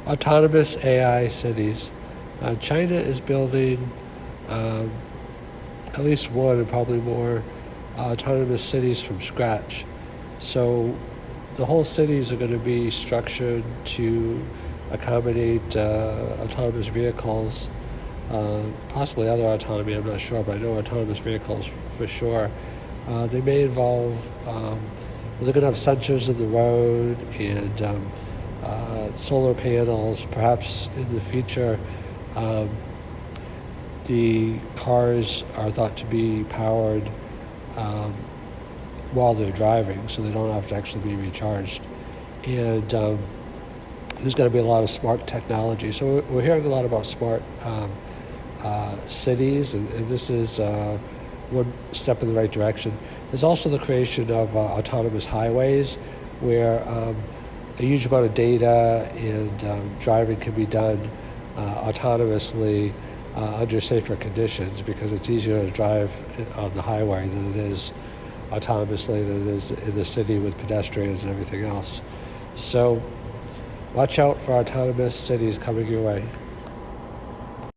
Autonomous AI cities. China is building at least one and probably more autonomous cities from scratch. So the whole cities are going to be structured to accommodate autonomous vehicles, possibly other autonomy, I'm not sure, but I know autonomous vehicles for sure. They may involve, they're going to have sensors in the road and solar panels. Perhaps in the future, the cars are thought to be powered while they're driving, so they don't have to actually be recharged. And there's going to be a lot of smart technology. So we're hearing a lot about smart cities, and this is one step in the right direction. There's also the creation of autonomous highways where a huge amount of data and driving can be done autonomously under safer conditions, because it's easier to drive on the highway than it is autonomously than it is in the city with pedestrians and everything else. So watch out for autonomous cities coming your way.